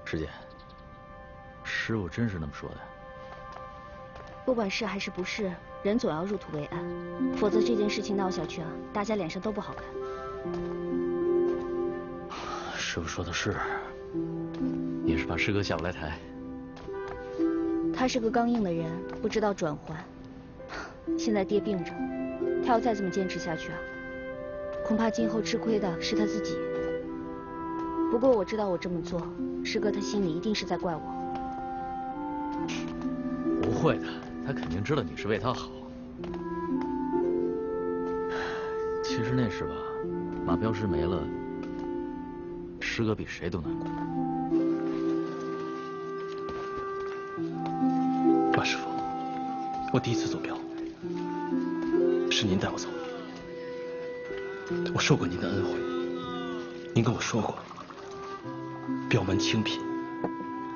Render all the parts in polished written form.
师姐，师傅真是那么说的？不管是还是不是，人总要入土为安，否则这件事情闹下去啊，大家脸上都不好看。师傅说的是，也是怕师哥下不来台。他是个刚硬的人，不知道转换。现在爹病着，他要再这么坚持下去啊，恐怕今后吃亏的是他自己。不过我知道我这么做，师哥他心里一定是在怪我。不会的，他肯定知道你是为他好。其实那时吧，马镖师没了，师哥比谁都难过。马师傅，我第一次走镖，是您带我走。我受过您的恩惠，您跟我说过，镖门清贫，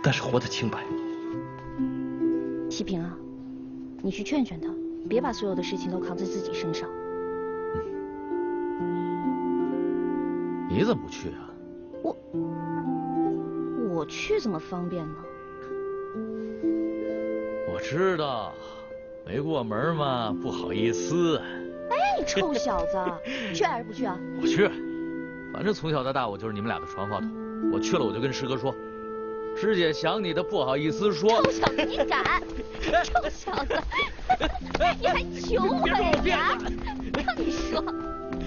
但是活得清白。西平啊，你去劝劝他，别把所有的事情都扛在自己身上。你怎么不去啊？我去怎么方便呢？我知道，没过门嘛，不好意思。哎，你臭小子，去还是不去啊？我去，反正从小到大我就是你们俩的传话筒。我去了我就跟师哥说，师姐想你的不好意思说。臭小子，你敢！臭小子，你还求我呀？让你说，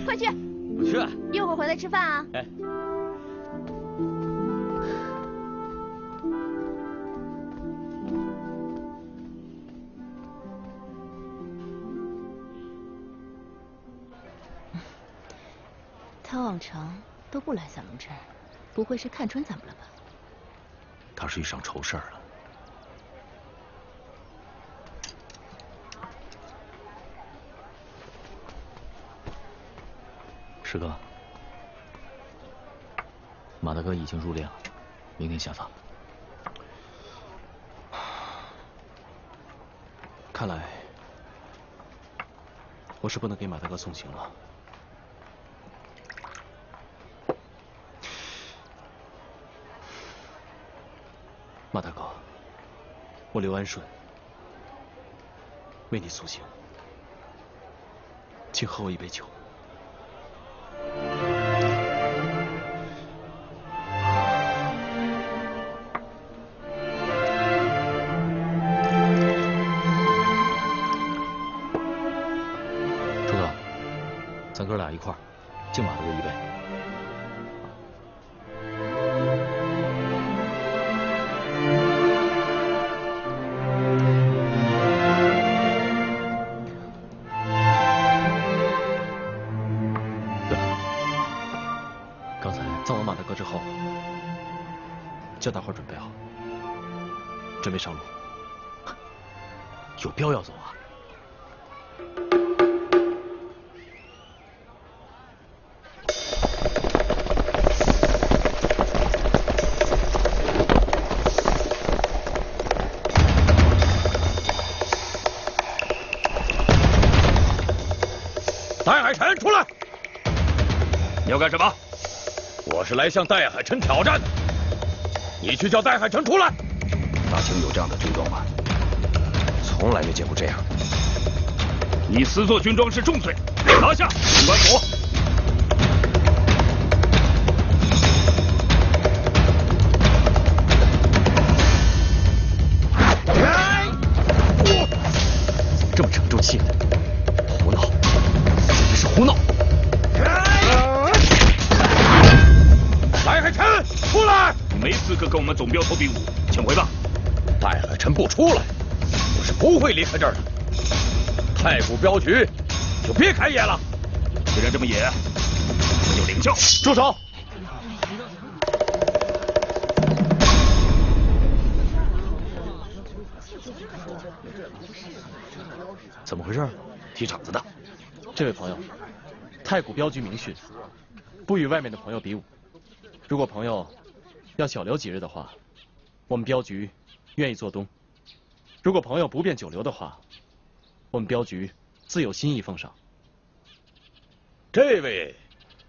快去！不去。一会儿回来吃饭啊。哎。他往常都不来散龙这儿，不会是看穿咱们了吧？他是遇上愁事儿了。师哥，马大哥已经入殓了，明天下葬。看来我是不能给马大哥送行了。马大哥，我刘安顺为你送行，请喝我一杯酒。朱哥，咱哥俩一块儿敬马大哥一杯。叫大伙准备好，准备上路。有镖要走啊？戴海辰，出来！你要干什么？我是来向戴海辰挑战的。你去叫戴海辰出来！大清有这样的军装吗？从来没见过这样。你私做军装是重罪，拿下！官府。这么沉住气呢？胡闹！简直是胡闹！戴海辰，出来！你没资格跟我们总镖头比武，请回吧。戴海辰不出来，我是不会离开这儿的。太谷镖局就别开野了。既然这么野，我们就领教。住手！怎么回事？踢场子的。这位朋友，太谷镖局明训，不与外面的朋友比武。如果朋友要小留几日的话，我们镖局愿意做东；如果朋友不便久留的话，我们镖局自有心意奉上。这位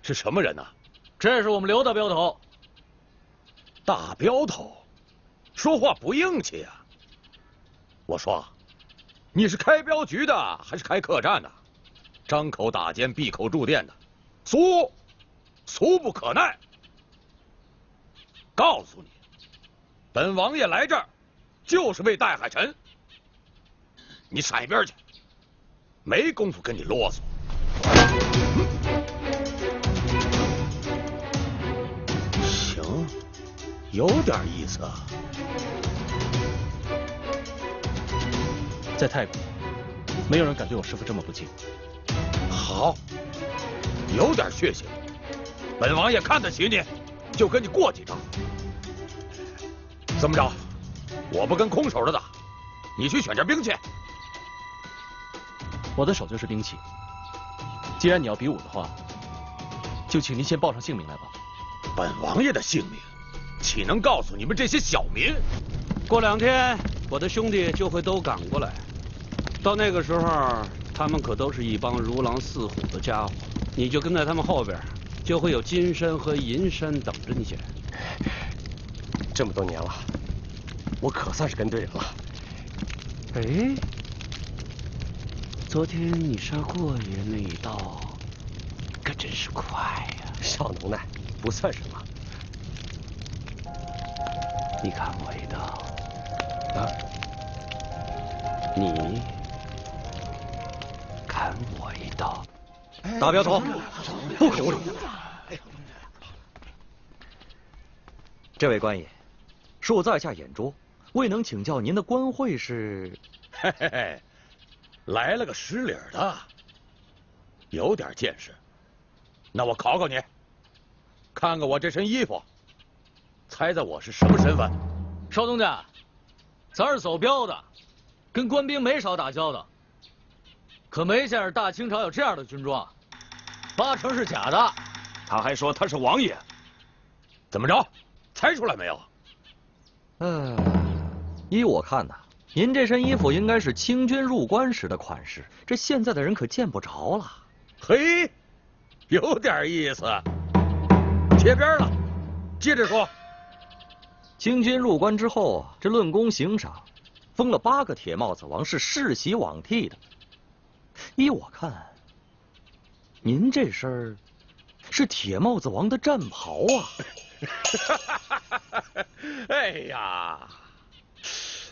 是什么人呐？这是我们刘大镖头。大镖头，说话不硬气呀！我说，你是开镖局的还是开客栈的？张口打奸，闭口住店的，俗不可耐。告诉你，本王爷来这儿就是为戴海辰。你闪一边去，没工夫跟你啰嗦。行，有点意思啊。在泰国，没有人敢对我师父这么不敬。好，有点血性，本王爷看得起你，就跟你过几招。怎么着？我不跟空手的打，你去选件兵器。我的手就是兵器。既然你要比武的话，就请您先报上姓名来吧。本王爷的姓名，岂能告诉你们这些小民？过2天，我的兄弟就会都赶过来，到那个时候，他们可都是一帮如狼似虎的家伙，你就跟在他们后边，就会有金山和银山等着你捡。这么多年了，我可算是跟对人了。哎，昨天你杀过爷那一刀，可真是快呀！少能耐，不算什么。你砍我一刀，啊？你砍我一刀。大镖头，不可无礼。这位官爷，恕在下眼拙，未能请教您的官会是？嘿嘿嘿，来了个失礼的，有点见识。那我考考你，看看我这身衣服，猜猜我是什么身份？少东家，咱是走镖的，跟官兵没少打交道，可没见着大清朝有这样的军装，8成是假的。他还说他是王爷，怎么着？猜出来没有？依我看呐，您这身衣服应该是清军入关时的款式，这现在的人可见不着了。嘿，有点意思。贴边了，接着说。清军入关之后啊，这论功行赏，封了8个铁帽子王，是世袭罔替的。依我看，您这身儿是铁帽子王的战袍啊！哎呀，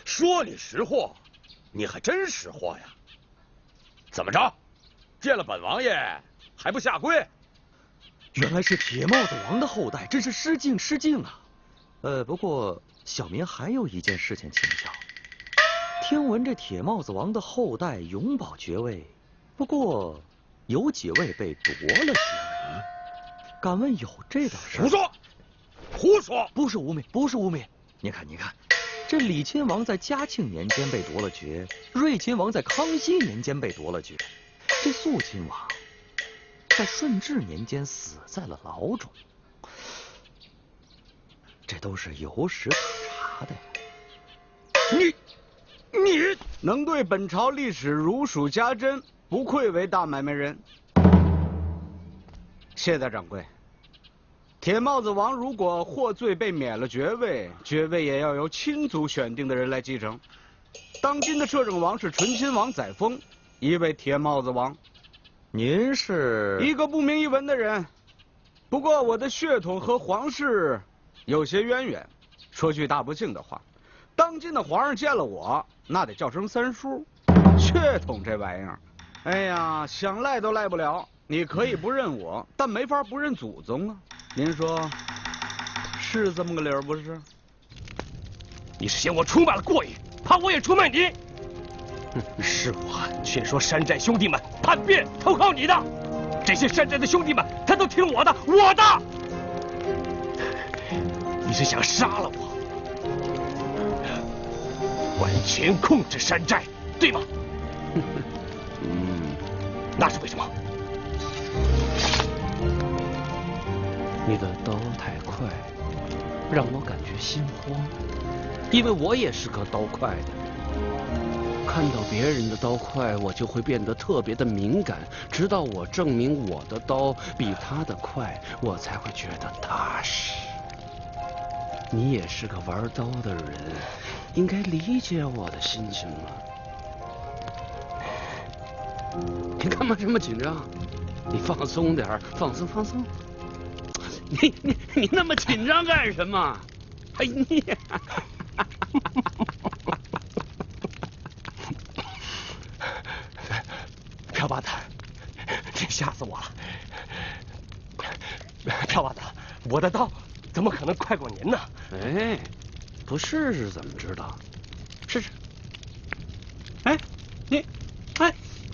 说你识货，你还真识货呀！怎么着，见了本王爷还不下跪？原来是铁帽子王的后代，真是失敬失敬啊！不过小民还有一件事情请教。听闻这铁帽子王的后代永保爵位，不过有几位被夺了爵位，敢问有这等事？胡说！胡说！不是污蔑，不是污蔑。你看，这李亲王在嘉庆年间被夺了爵，睿亲王在康熙年间被夺了爵，这肃亲王在顺治年间死在了牢中，这都是有史可查的呀。你能对本朝历史如数家珍，不愧为大买卖人。谢大掌柜。铁帽子王如果获罪被免了爵位，爵位也要由亲族选定的人来继承。当今的摄政王是醇亲王载沣，一位铁帽子王。您是一个不明一文的人，不过我的血统和皇室有些渊源。说句大不幸的话，当今的皇上见了我，那得叫声三叔。血统这玩意儿，哎呀，想赖都赖不了。你可以不认我，但没法不认祖宗啊。您说是这么个理儿不是？你是嫌我出卖了过瘾，怕我也出卖你？是我劝说山寨兄弟们叛变投靠你的，这些山寨的兄弟们他都听我的，我的。你是想杀了我，完全控制山寨，对吗？那是为什么？你的刀太快，让我感觉心慌，因为我也是个刀快的。看到别人的刀快，我就会变得特别的敏感，直到我证明我的刀比他的快，我才会觉得踏实。你也是个玩刀的人，应该理解我的心情嘛。你干嘛这么紧张？你放松点儿，放松放松。你那么紧张干什么？哎你。朴八蛋，你吓死我了！朴八蛋，我的刀怎么可能快过您呢？哎，不试试怎么知道？试试。哎，你，哎，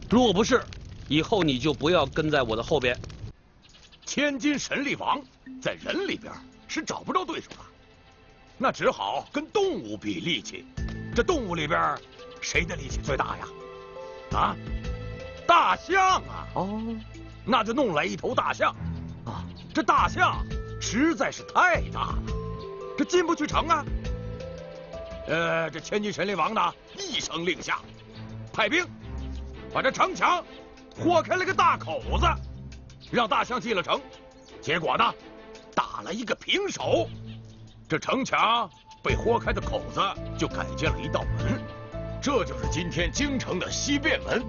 若不是，以后你就不要跟在我的后边。千金神力王在人里边是找不着对手的，那只好跟动物比力气。这动物里边谁的力气最大呀？啊？大象啊！哦，那就弄来一头大象。啊，这大象实在是太大了，这进不去城啊。这千金神力王呢，一声令下，派兵把这城墙豁开了个大口子，让大象进了城。结果呢，打了一个平手，这城墙被豁开的口子就改建了一道门，这就是今天京城的西便门。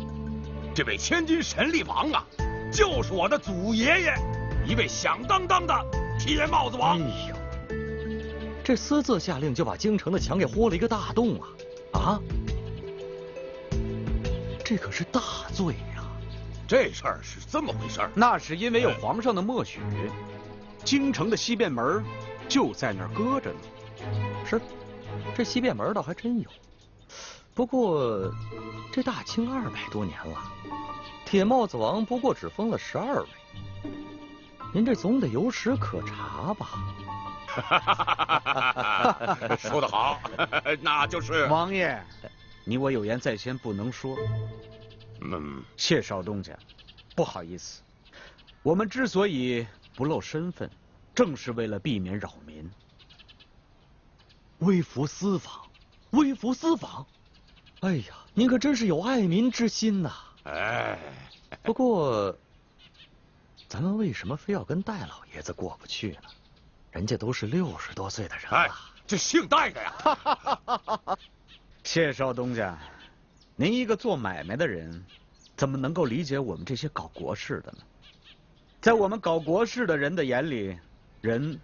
这位千金神力王啊，就是我的祖爷爷，一位响当当的铁帽子王。哎呦，这私自下令就把京城的墙给豁了一个大洞啊！啊，这可是大罪呀！这事儿是这么回事儿，那是因为有皇上的默许，京城的西便门就在那儿搁着呢。是，这西便门倒还真有。不过，这大清200多年了，铁帽子王不过只封了12位，您这总得有史可查吧？说得好，那就是王爷，你我有言在先，不能说。谢少东家，不好意思，我们之所以不露身份，正是为了避免扰民。微服私访，微服私访。哎呀，您可真是有爱民之心呐！哎，不过，咱们为什么非要跟戴老爷子过不去呢？人家都是60多岁的人了。哎，这姓戴的呀！谢少东家，您一个做买卖的人，怎么能够理解我们这些搞国事的呢？在我们搞国事的人的眼里，人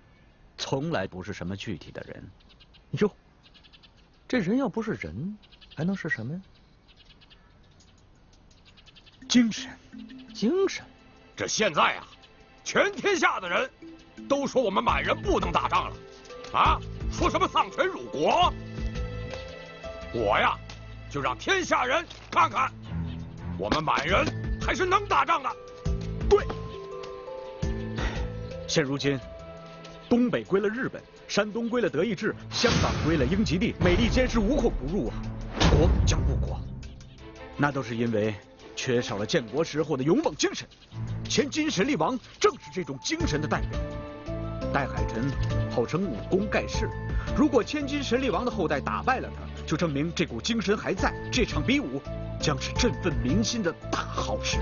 从来不是什么具体的人。哟，这人要不是人，还能是什么呀？精神，精神。这现在啊，全天下的人都说我们满人不能打仗了，啊，说什么丧权辱国。我呀，就让天下人看看，我们满人还是能打仗的。对，现如今，东北归了日本，山东归了德意志，香港归了英吉利，美利坚是无孔不入啊，国将不国，那都是因为缺少了建国时候的勇猛精神。千金神力王正是这种精神的代表。戴海辰号称武功盖世，如果千金神力王的后代打败了他，就证明这股精神还在，这场比武将是振奋民心的大好事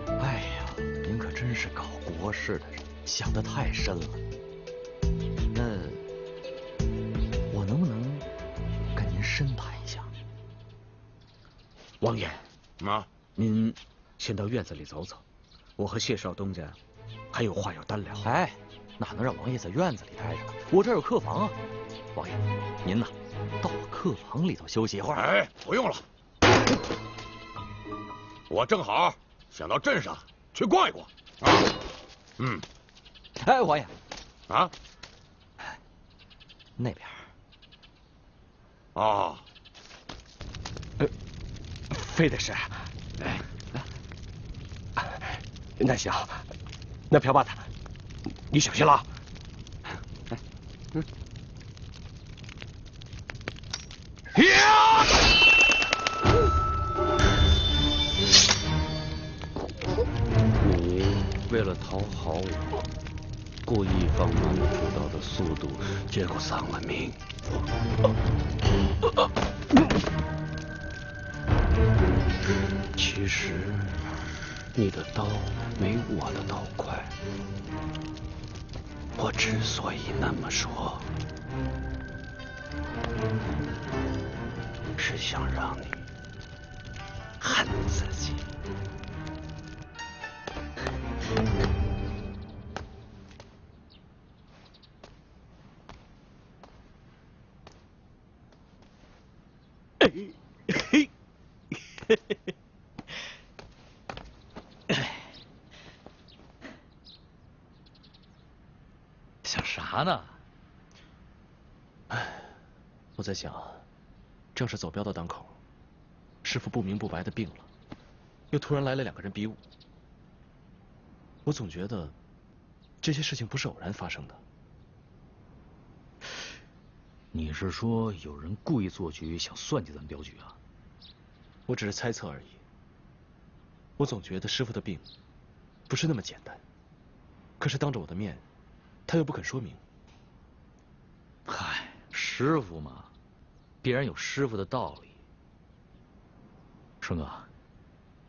啊！哎呀，您可真是搞国事的人，想得太深了。那我能不能跟您深谈一下？王爷，啊，您先到院子里走走，我和谢少东家还有话要单聊。哎，哪能让王爷在院子里待着呢？我这儿有客房啊。王爷，您呐，到我客房里头休息一会儿。哎，不用了，我正好想到镇上去逛一逛。啊，哎，王爷，啊，那边。啊，非得是。那行，那朴八蛋，你小心了。你为了讨好我，故意放慢了出刀的速度，结果丧了命。其实你的刀没我的刀快。我之所以那么说，是想让你恨自己。想啥呢？我在想，正是走镖的当口，师傅不明不白的病了，又突然来了2个人比武。我总觉得这些事情不是偶然发生的。你是说有人故意做局，想算计咱镖局啊？我只是猜测而已。我总觉得师傅的病不是那么简单，可是当着我的面，他又不肯说明。嗨，师傅嘛，必然有师傅的道理。顺哥，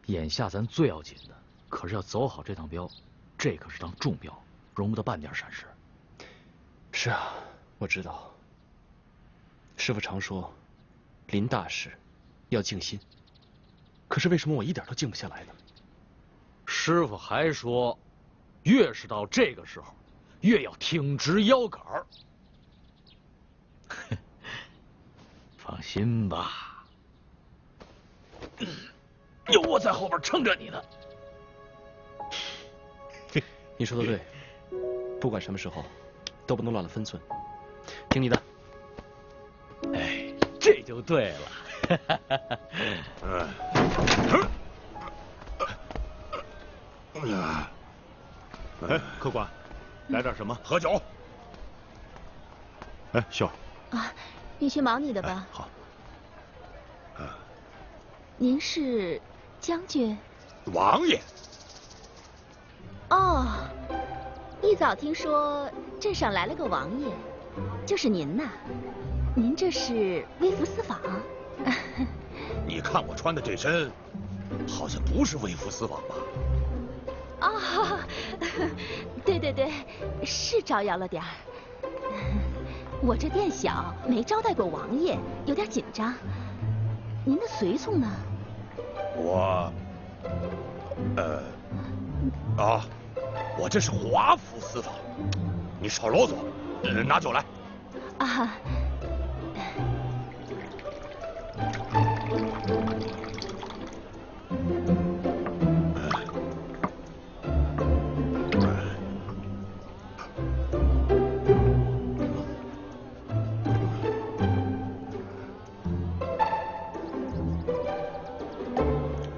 眼下咱最要紧的可是要走好这趟镖，这可是趟重镖，容不得半点闪失。是啊，我知道。师傅常说，临大事要静心。可是为什么我一点都静不下来呢？师傅还说，越是到这个时候，越要挺直腰杆儿。放心吧，有我在后边撑着你呢。你说的对，不管什么时候，都不能乱了分寸。听你的。哎，这就对了。哎，客官，来点什么？喝酒。哎，秀儿。啊，你去忙你的吧。好。您是将军？王爷。哦，一早听说镇上来了个王爷，就是您呐。您这是微服私访？你看我穿的这身，好像不是微服私访吧？哦，对对对，是招摇了点儿。我这店小，没招待过王爷，有点紧张。您的随从呢？我，我这是华服私访。你少啰嗦，拿酒来。啊。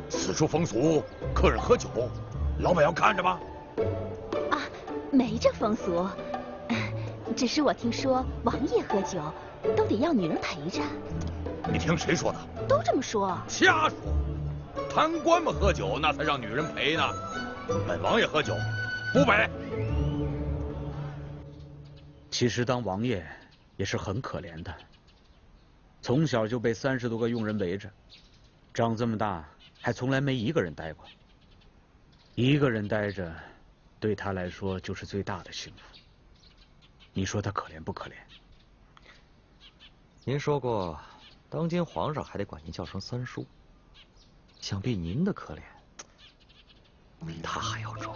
此处风俗，客人喝酒，老板要看着吗？啊，没这风俗，只是我听说王爷喝酒都得要女人陪着。你听谁说的？都这么说。瞎说！贪官们喝酒，那才让女人陪呢。本王爷喝酒，不陪。其实当王爷也是很可怜的，从小就被30多个佣人围着，长这么大还从来没一个人待过。一个人待着，对他来说就是最大的幸福。你说他可怜不可怜？您说过，当今皇上还得管您叫声三叔，想必您的可怜比他还要重。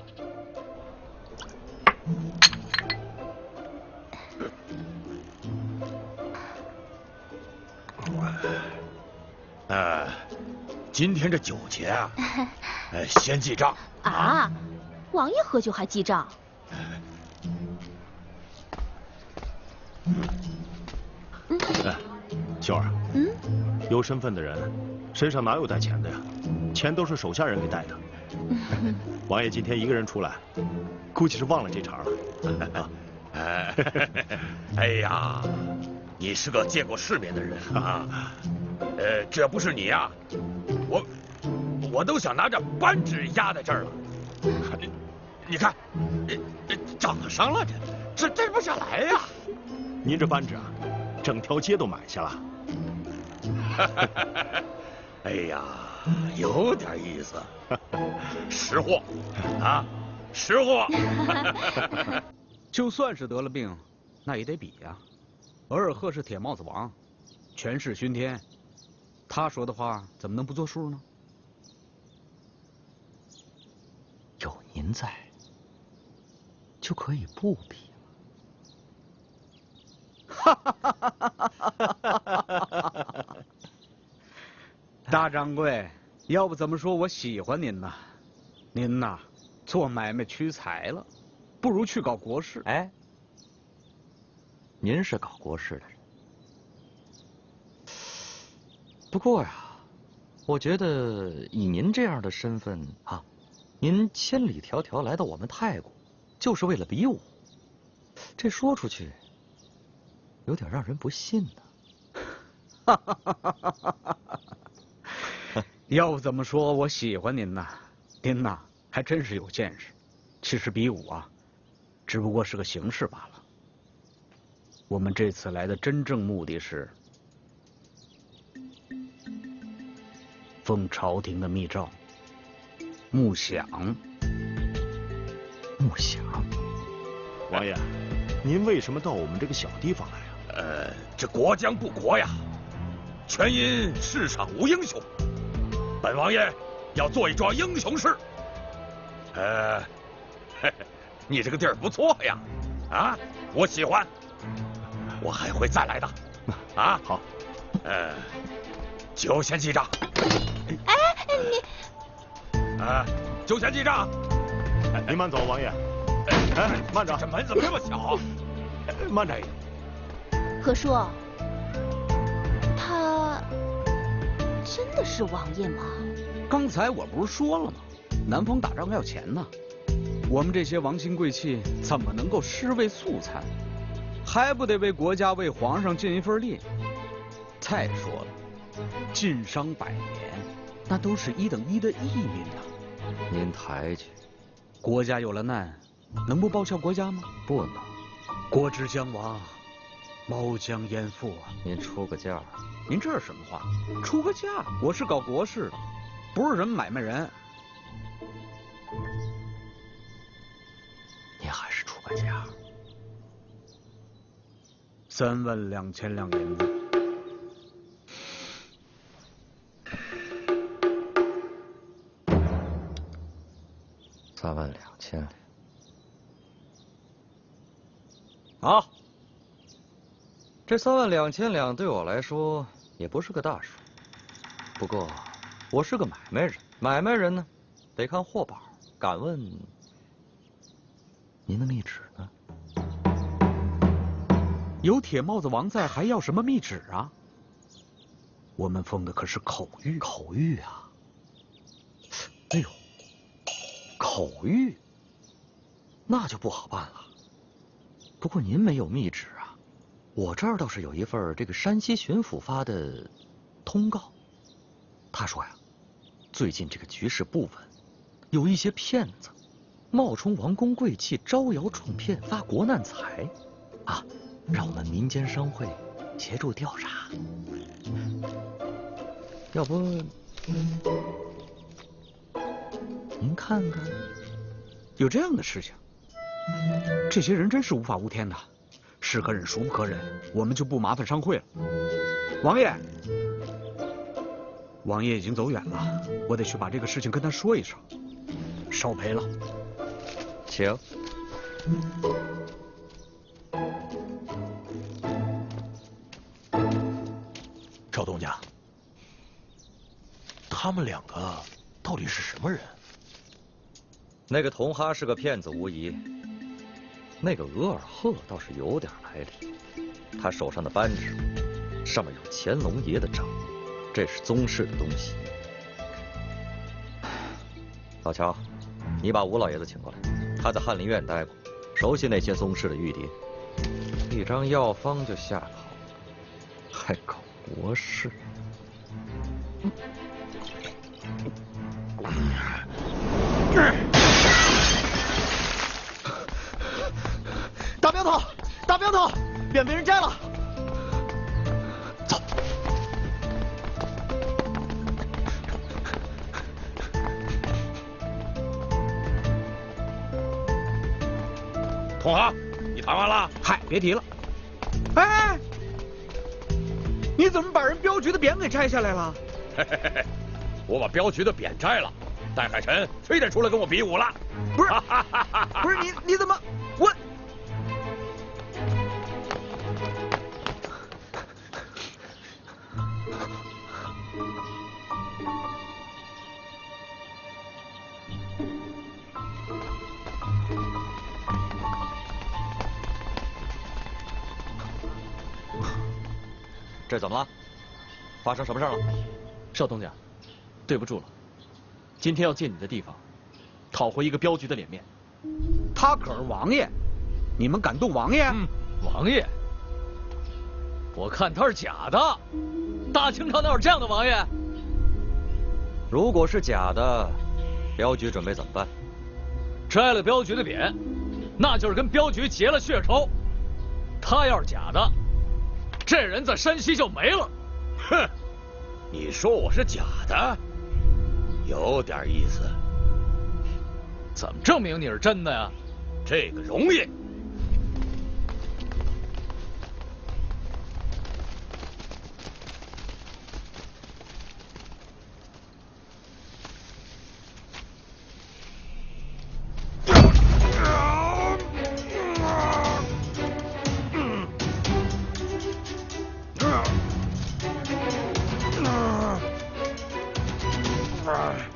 今天这酒钱啊，先记账。啊，王爷喝酒还记账？秀儿，有身份的人身上哪有带钱的呀？钱都是手下人给带的。王爷今天一个人出来，估计是忘了这茬了。哎呀，你是个见过世面的人啊！这不是你呀，我都想拿着扳指压在这儿了。你看，涨上了，这不下来呀！您这扳指啊，整条街都买下了。哎呀，有点意思，识货啊，识货。就算是得了病，那也得比呀。额尔赫是铁帽子王，权势熏天，他说的话怎么能不作数呢？有您在，就可以不比了。大掌柜，要不怎么说我喜欢您呢？您呐，做买卖屈才了，不如去搞国事。哎，您是搞国事的人，不过呀，我觉得以您这样的身份啊，您千里迢迢来到我们泰国，就是为了比武，这说出去有点让人不信呢。要不怎么说我喜欢您呢？您呐，还真是有见识。其实比武啊，只不过是个形式罢了。我们这次来的真正目的是奉朝廷的密诏，木饷。木饷，王爷，您为什么到我们这个小地方来啊？这国将不国呀，全因世上无英雄。本王爷要做一桩英雄事。你这个地儿不错呀，啊，我喜欢，我还会再来的。啊，好。就先记账。哎，你。就先记账。您慢走，王爷。哎，慢着，这门怎么这么小？慢着一点。何叔，他真的是王爷吗？刚才我不是说了吗？南方打仗要钱呢，我们这些王亲贵戚怎么能够尸位素餐？还不得为国家、为皇上尽一份力？再说了，晋商百年，那都是一等一的义民呐。您抬举，国家有了难，能不报效国家吗？不能。国之将亡，毛将焉附啊！您出个价。您这是什么话？出个价？我是搞国事的，不是什么买卖人。您还是出个价。32000两银子。32000两。好。这32000两对我来说也不是个大数，不过我是个买卖人，买卖人呢得看货宝。敢问您的密旨呢？有铁帽子王在，还要什么密旨啊？我们奉的可是口谕。口谕啊！哎呦，口谕，那就不好办了。不过您没有密旨啊，我这儿倒是有一份这个山西巡抚发的通告。他说呀，最近这个局势不稳，有一些骗子冒充王公贵戚，招摇撞骗，发国难财，啊，让我们民间商会协助调查。要不，您看看，有这样的事情？这些人真是无法无天的，是可忍孰不可忍，我们就不麻烦商会了。王爷，王爷已经走远了，我得去把这个事情跟他说一声。少赔了。请。赵东家，他们两个到底是什么人？那个同哈是个骗子无疑，那个额尔赫倒是有点来历。他手上的扳指上面有乾隆爷的章，这是宗室的东西。老乔，你把吴老爷子请过来，他在翰林院待过，熟悉那些宗室的玉牒。一张药方就下口，还搞国事。大镖头，大镖头，匾被人摘了。走。同行，你谈完了？嗨，别提了。哎，你怎么把人镖局的匾给摘下来了？嘿嘿嘿嘿，我把镖局的匾摘了，戴海辰非得出来跟我比武了。不是，不是你怎么我？这怎么了？发生什么事了？少东家，对不住了，今天要借你的地方，讨回一个镖局的脸面。他可是王爷，你们敢动王爷？王爷，我看他是假的。大清朝哪有这样的王爷？如果是假的，镖局准备怎么办？摘了镖局的匾，那就是跟镖局结了血仇。他要是假的，这人在山西就没了。哼，你说我是假的，有点意思。怎么证明你是真的呀？这个容易。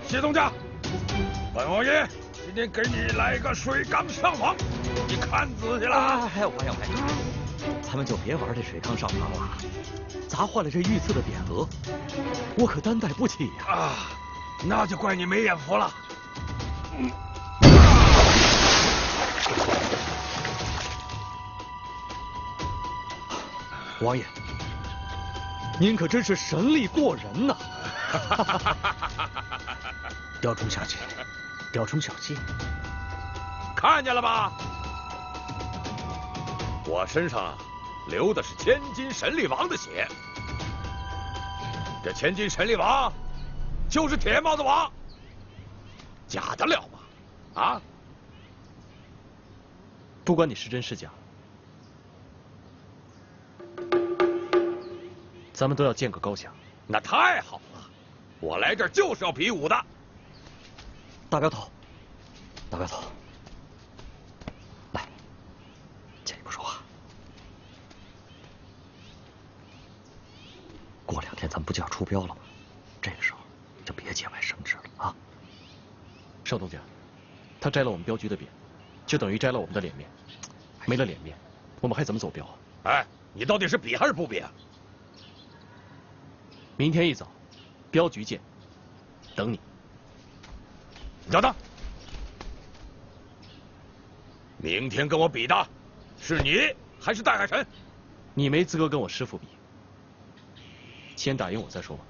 谢东家，本王爷今天给你来个水缸上房，你看仔细了啊！王爷，咱们就别玩这水缸上房了，砸坏了这御赐的匾额，我可担待不起呀！啊，那就怪你没眼福了。王爷，您可真是神力过人呐！雕虫小技，雕虫小技，看见了吧？我身上流的是千金神力王的血，这千金神力王就是铁帽子王，假得了吗？啊！不管你是真是假，咱们都要见个高下。那太好了，我来这儿就是要比武的。大镖头，来，借你不说话。过2天咱们不就要出镖了吗？这个时候就别节外生枝了啊！少东家，他摘了我们镖局的匾，就等于摘了我们的脸面。没了脸面，我们还怎么走镖啊？哎，你到底是比还是不比啊？明天一早，镖局见，等你。等等，明天跟我比的是你还是戴海辰？你没资格跟我师父比，先打赢我再说吧。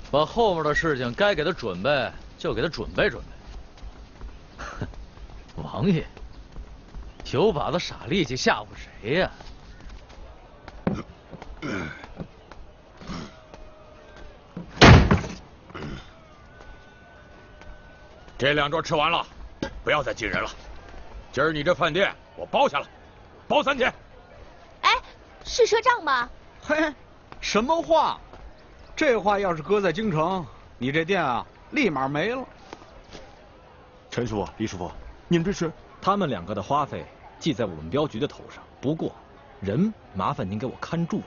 把后面的事情该给他准备就给他准备准备。哼，王爷，有把子傻力气吓唬谁呀？这2桌吃完了，不要再进人了。今儿你这饭店我包下了，包3天。哎，是赊账吗？嘿，什么话？这话要是搁在京城，你这店啊，立马没了。陈师傅、李师傅，你们这是？他们2个的花费记在我们镖局的头上，不过人麻烦您给我看住了。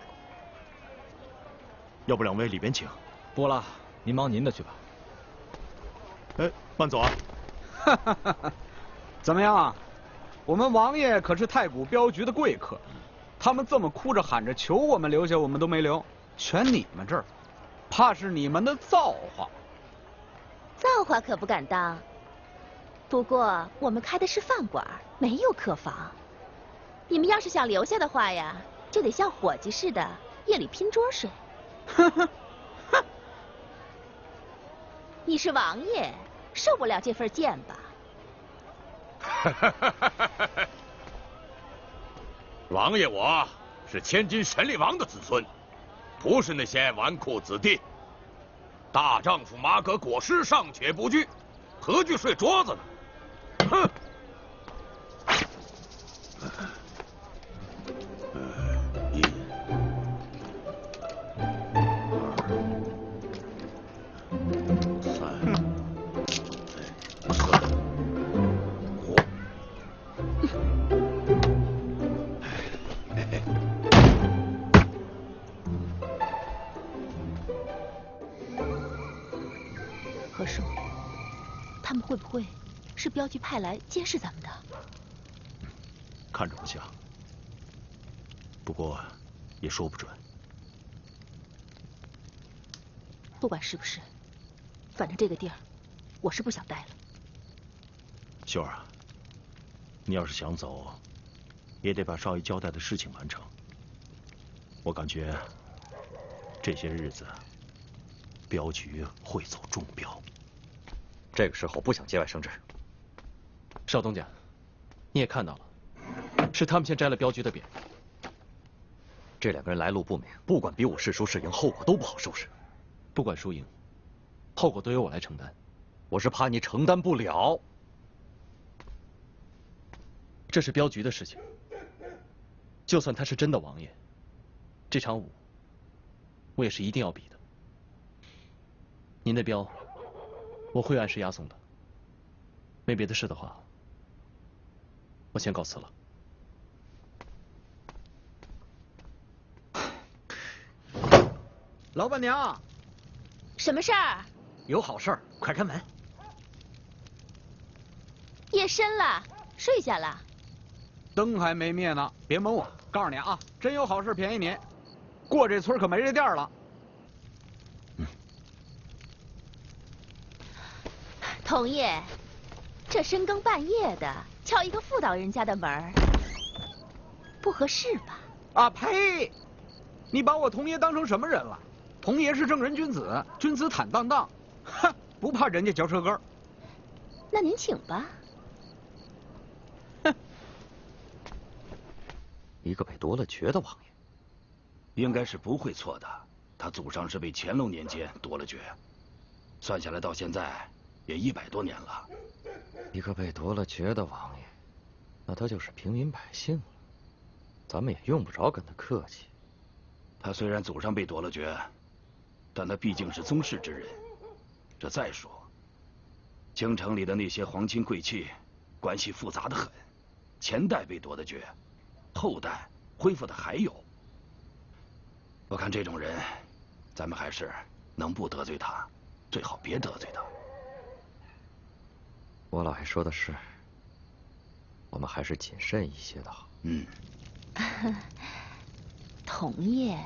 要不2位里边请。不了，您忙您的去吧。哎，慢走啊！怎么样啊？我们王爷可是太谷镖局的贵客，他们这么哭着喊着求我们留下，我们都没留，选你们这儿，怕是你们的造化。造化可不敢当。不过我们开的是饭馆，没有客房。你们要是想留下的话呀，就得像伙计似的，夜里拼桌睡。你是王爷，受不了这份贱吧？王爷我是千金神力王的子孙，不是那些纨绔子弟。大丈夫马革裹尸尚且不惧，何惧睡桌子呢？哼！一会是镖局派来监视咱们的？看着不像，不过也说不准。不管是不是，反正这个地儿我是不想待了。秀儿啊，你要是想走，也得把少爷交代的事情完成。我感觉这些日子，镖局会走中标。这个时候不想节外生枝。少东家，你也看到了，是他们先摘了镖局的匾。这两个人来路不明，不管比武是输是赢，后果都不好收拾。不管输赢，后果都由我来承担。我是怕你承担不了。这是镖局的事情，就算他是真的王爷，这场武我也是一定要比的。您的镖，我会按时押送的。没别的事的话，我先告辞了。老板娘，什么事儿？有好事儿，快开门。夜深了，睡下了。灯还没灭呢，别蒙我。告诉你啊，真有好事便宜你，过这村可没这店了。童爷，这深更半夜的敲一个妇道人家的门儿，不合适吧？啊呸！你把我童爷当成什么人了？童爷是正人君子，君子坦荡荡，哼，不怕人家嚼舌根。那您请吧。一个被夺了爵的王爷，应该是不会错的。他祖上是被乾隆年间夺了爵，算下来到现在也100多年了。一个被夺了爵的王爷，那他就是平民百姓了。咱们也用不着跟他客气。他虽然祖上被夺了爵，但他毕竟是宗室之人。这再说，京城里的那些皇亲贵戚，关系复杂的很。前代被夺的爵，后代恢复的还有。我看这种人，咱们还是能不得罪他，最好别得罪他。我老爷说的是，我们还是谨慎一些的好。童爷，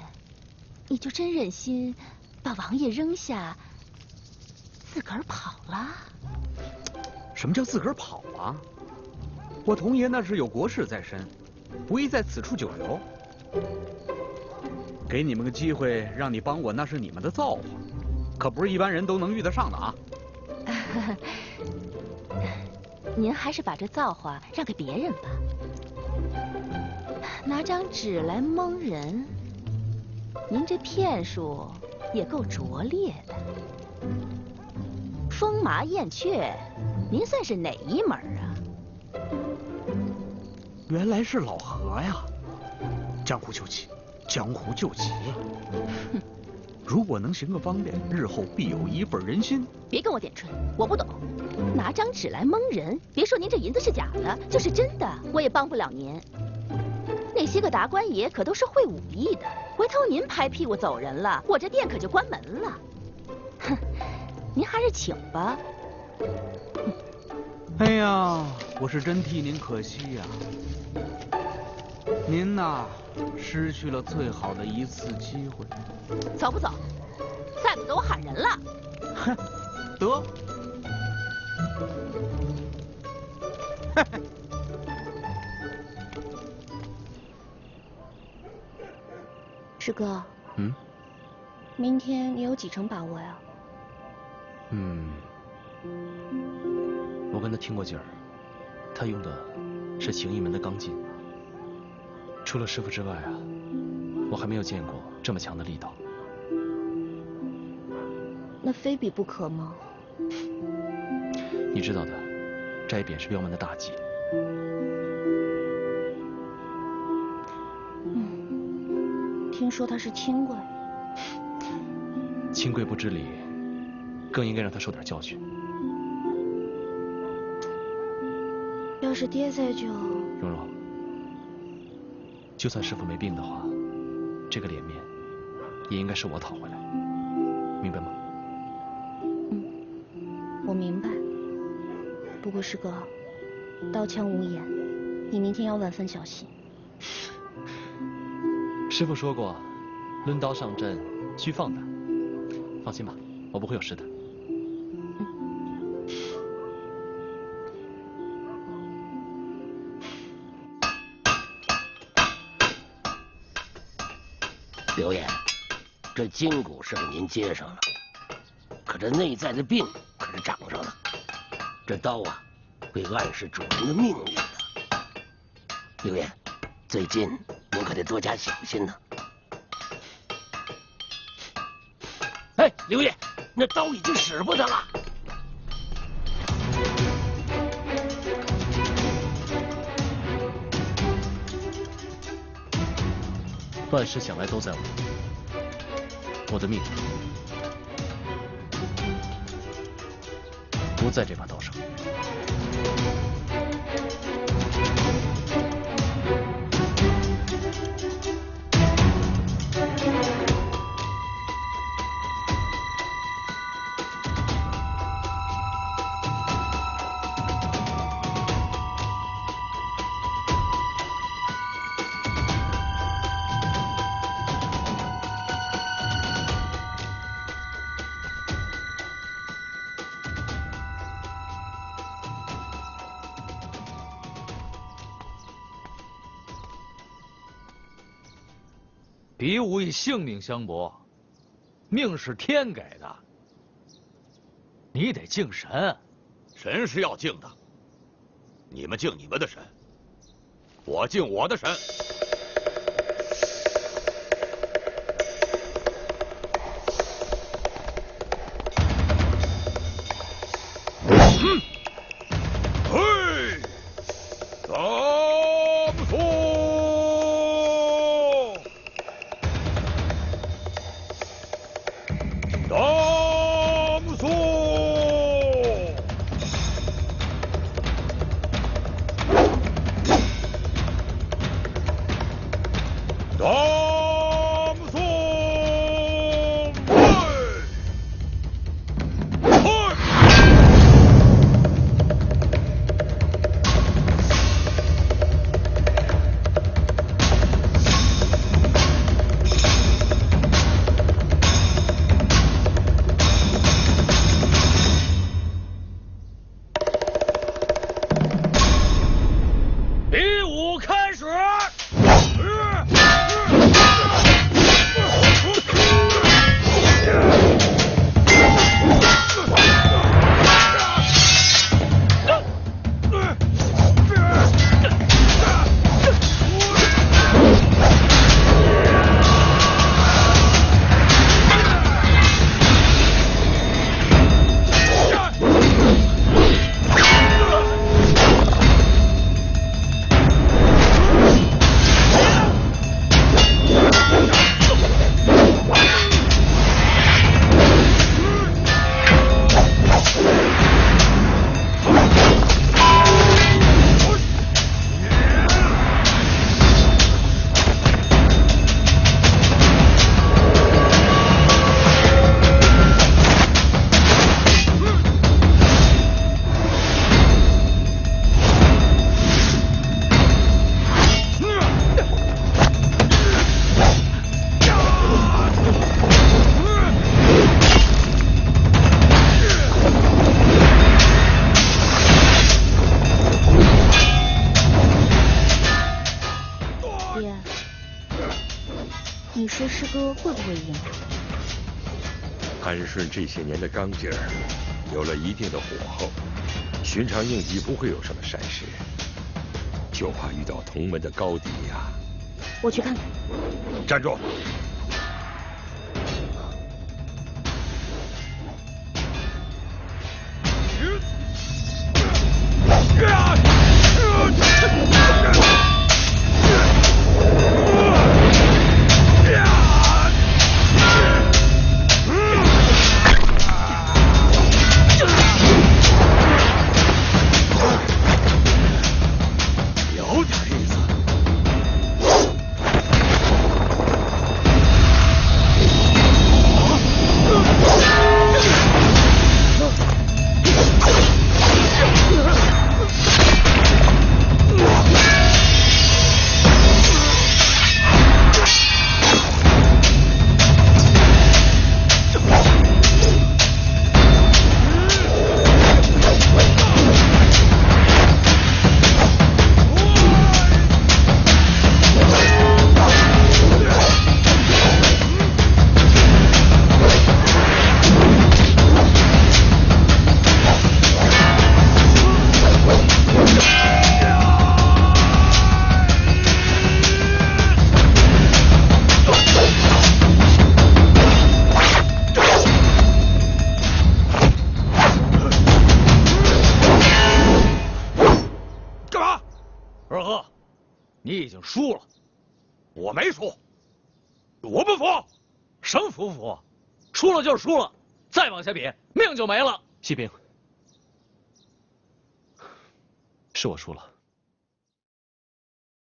你就真忍心把王爷扔下，自个儿跑了？什么叫自个儿跑啊？我童爷那是有国事在身，不宜在此处久留。给你们个机会，让你帮我，那是你们的造化，可不是一般人都能遇得上的啊。您还是把这造化让给别人吧。拿张纸来蒙人，您这骗术也够拙劣的。风麻燕雀，您算是哪一门啊？原来是老何呀！江湖救急，江湖救急。如果能行个方便，日后必有一份人心。别跟我点春，我不懂。拿张纸来蒙人，别说您这银子是假的，就是真的，我也帮不了您。那些个达官爷可都是会武艺的，回头您拍屁股走人了，我这店可就关门了。哼，您还是请吧。哎呀，我是真替您可惜呀。您呐，失去了最好的一次机会。走不走？再不走我喊人了。哼，得。师哥，明天你有几成把握呀？我跟他听过劲儿，他用的是形意门的刚劲。除了师傅之外啊，我还没有见过这么强的力道。那非比不可吗？你知道的，摘匾是镖门的大忌。听说他是清贵。清贵不知礼，更应该让他受点教训。要是爹在就……蓉蓉，就算师傅没病的话，这个脸面也应该是我讨回来，明白吗？我明白。不过师哥，刀枪无眼，你明天要万分小心。师父说过，抡刀上阵需放胆。放心吧，我不会有事的。刘爷，这筋骨是给您接上了，可这内在的病可是长上了。这刀啊，会暗示主人的命运的。刘爷，最近您可得多加小心呐。哎，刘爷，那刀已经使不得了。万事想来都在我的命不在这把刀上。比武以性命相搏，命是天给的，你得敬神。神是要敬的，你们敬你们的神，我敬我的神。你说师哥会不会赢？安顺这些年的刚劲儿，有了一定的火候，寻常应急不会有什么闪失，就怕遇到同门的高敌呀。我去看看。站住！有点意思。你已经输了。我没输，我不服。什么服不服？输了就是输了，再往下比，命就没了。西平，是我输了。